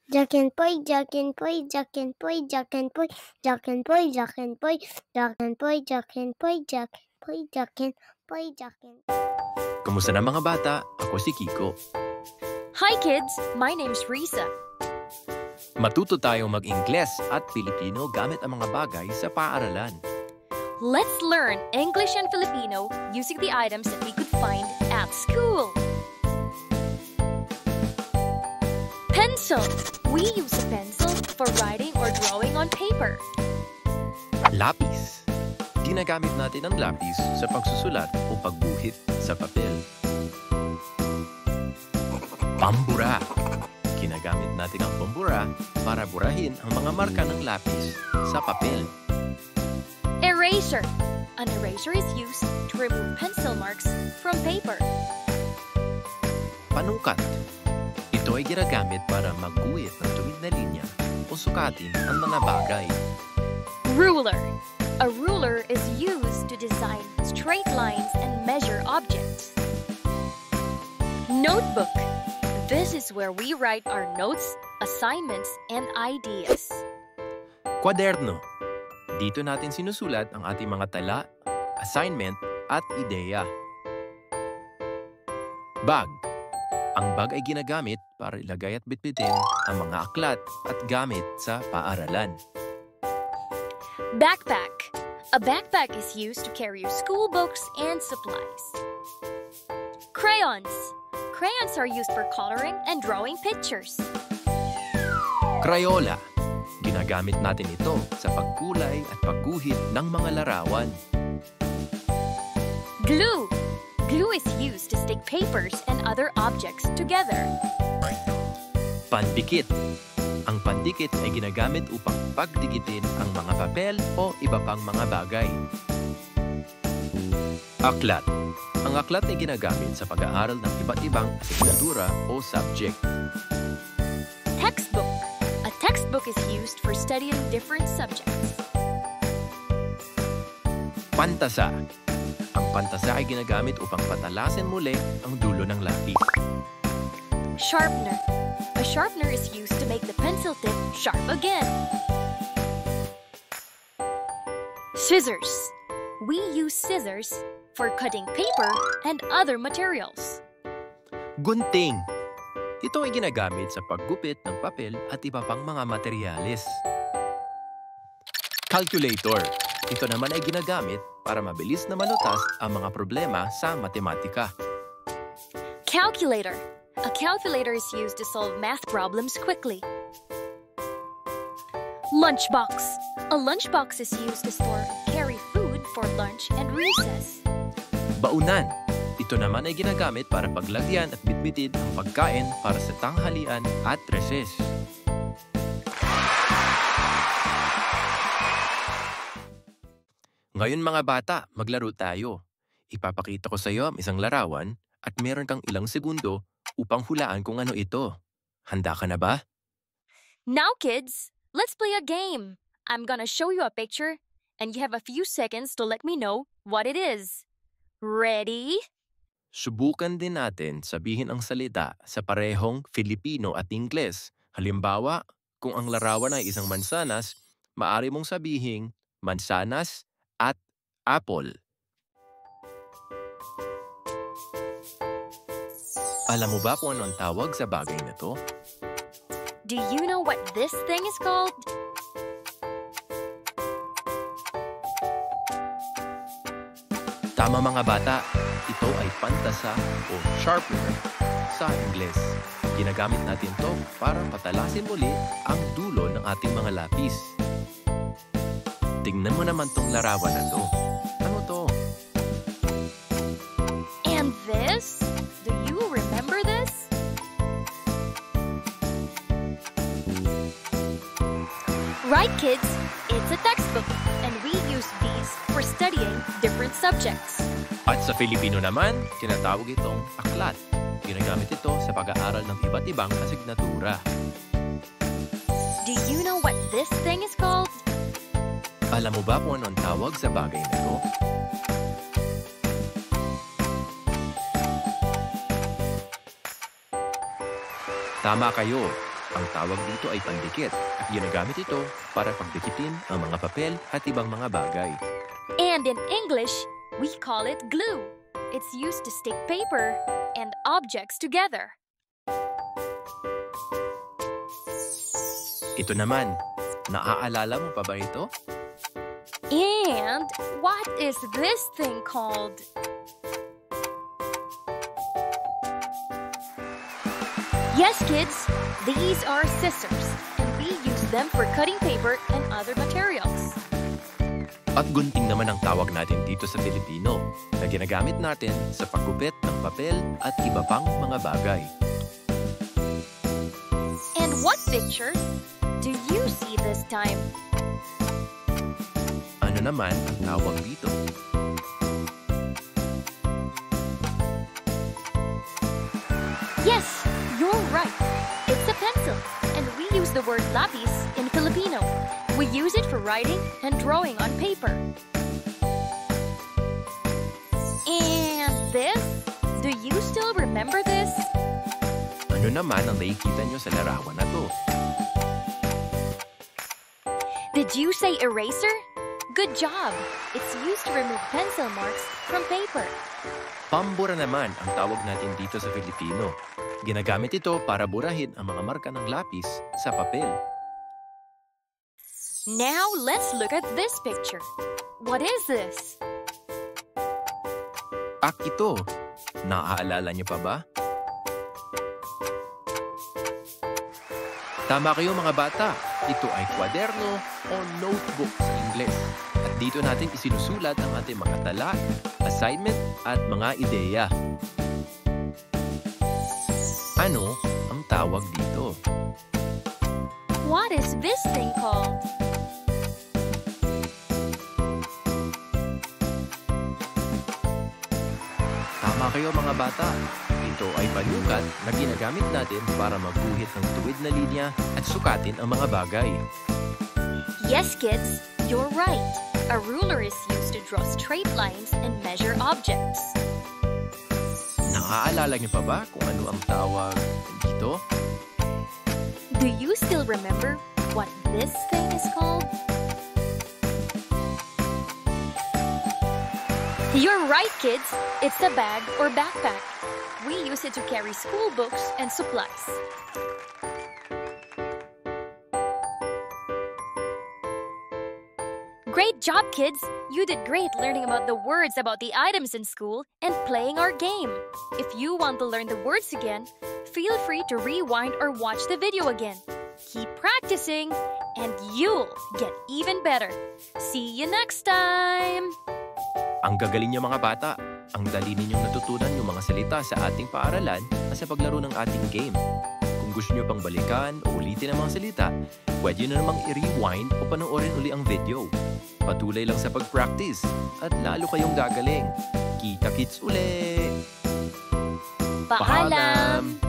Jack and boy, Jack and boy, Jack and boy, Jack and boy, Jack and boy, Jack and boy, Jack and boy, Jack and boy, Jack and boy, Jack and boy, Jack and. Kamusta na mga bata? Ako si Kiko. Hi kids, my name's Risa. Matuto tayong mag-Ingles at Pilipino gamit ang mga bagay sa paaralan. Let's learn English and Filipino using the items that we could find at school. Pencil. We use a pencil for writing or drawing on paper. Lapis. Ginagamit natin ang lapis sa pagsusulat o pagguhit sa papel. Pambura. Ginagamit natin ang pambura para burahin ang mga marka ng lapis sa papel. Eraser. An eraser is used to remove pencil marks from paper. Panukat. Ito ay ginagamit para magguhit ng tuwid na linya o sukatin ang mga bagay. Ruler. A ruler is used to design straight lines and measure objects. Notebook. This is where we write our notes, assignments, and ideas. Kwaderno. Dito natin sinusulat ang ating mga tala, assignment, at ideya. Bag. Ang bag ay ginagamit para ilagay at bitbitin ang mga aklat at gamit sa paaralan. Backpack. A backpack is used to carry your school books and supplies. Crayons. Crayons are used for coloring and drawing pictures. Crayola. Ginagamit natin ito sa pagkulay at pagguhit ng mga larawan. Glue. Glue is used to stick papers and other objects together. Pandikit. Ang pandikit ay ginagamit upang pagdikitin ang mga papel o iba pang mga bagay. Aklat. Ang aklat ay ginagamit sa pag-aaral ng iba't ibang asignatura o subject. Textbook. A textbook is used for studying different subjects. Pantasa. Ang pantasa ay ginagamit upang patalasin muli ang dulo ng lapis. Sharpener. A sharpener is used to make the pencil tip sharp again. Scissors. We use scissors for cutting paper and other materials. Gunting. Ito ay ginagamit sa paggupit ng papel at iba pang mga materyales. Calculator. Ito naman ay ginagamit para mabilis na malutas ang mga problema sa matematika. Calculator. A calculator is used to solve math problems quickly. Lunchbox. A lunchbox is used to store and carry food for lunch and recess. Baunan. Ito naman ay ginagamit para paglagyan at bitbitin ang pagkain para sa tanghalian at recess. Ngayon mga bata, maglaro tayo. Ipapakita ko sa iyo ang isang larawan at meron kang ilang segundo upang hulaan kung ano ito. Handa ka na ba? Now kids, let's play a game. I'm gonna show you a picture and you have a few seconds to let me know what it is. Ready? Subukan din natin sabihin ang salita sa parehong Filipino at Ingles. Halimbawa, kung ang larawan ay isang mansanas, maaari mong sabihin mansanas at apple. Alam mo ba kung ano ang tawag sa bagay na to? Do you know what this thing is called? Tama mga bata, ito ay pantasa o sharpener sa Ingles. Ginagamit natin to para patalasin muli ang dulo ng ating mga lapis. Tingnan mo naman tong larawan na to. Ano to? And this? Do you remember this? Right kids, it's a textbook and we use these for studying different subjects. At sa Filipino naman, tinatawag itong aklat. Ginagamit ito sa pag-aaral ng iba't ibang asignatura. Do you know what this thing is called? Alam mo ba kung ano ang tawag sa bagay na to? Tama kayo. Ang tawag dito ay pandikit at ginagamit ito para pagdikitin ang mga papel at ibang mga bagay. And in English, we call it glue. It's used to stick paper and objects together. Ito naman, naaalala mo pa ba ito? And what is this thing called? Yes, kids, these are scissors, and we use them for cutting paper and other materials. At gunting naman ang tawag natin dito sa Filipino na ginagamit natin sa paggupit ng papel at iba pang mga bagay. And what picture do you see this time? Ano naman ang tawag dito? Yes, you're right. It's a pencil, and we use the word lapis in Filipino. We use it for writing and drawing on paper. And this? Do you still remember this? Ano naman ang nakikita nyo sa larawan na to? Did you say eraser? Good job! It's used to remove pencil marks from paper. Pambura naman ang tawag natin dito sa Filipino. Ginagamit ito para burahin ang mga marka ng lapis sa papel. Now let's look at this picture. What is this? Ito. Naaalala niyo pa ba? Tama kayo mga bata. Ito ay kwaderno o notebook sa Ingles. At dito natin isinusulat ang ating mga tala, assignment at mga ideya. Ano ang tawag dito? What is this thing called? Tama kayo mga bata. Ito ay panukat na ginagamit natin para magguhit ng tuwid na linya at sukatin ang mga bagay. Yes, kids, you're right. A ruler is used to draw straight lines and measure objects. Naaalala niyo pa ba kung ano ang tawag dito? Do you still remember what this thing is called? You're right, kids. It's a bag or backpack. We use it to carry school books and supplies. Great job, kids! You did great learning about the words about the items in school and playing our game. If you want to learn the words again, feel free to rewind or watch the video again. Keep practicing, and you'll get even better. See you next time! Ang gagaling niyo mga bata. Ang dali ninyong natutunan yung mga salita sa ating paaralan at sa paglaro ng ating game. Kung gusto niyo pang balikan o ulitin ang mga salita, pwede nyo namang i-rewind o panoorin uli ang video. Patuloy lang sa pag-practice at lalo kayong gagaling. Kita-kits uli! Paalam!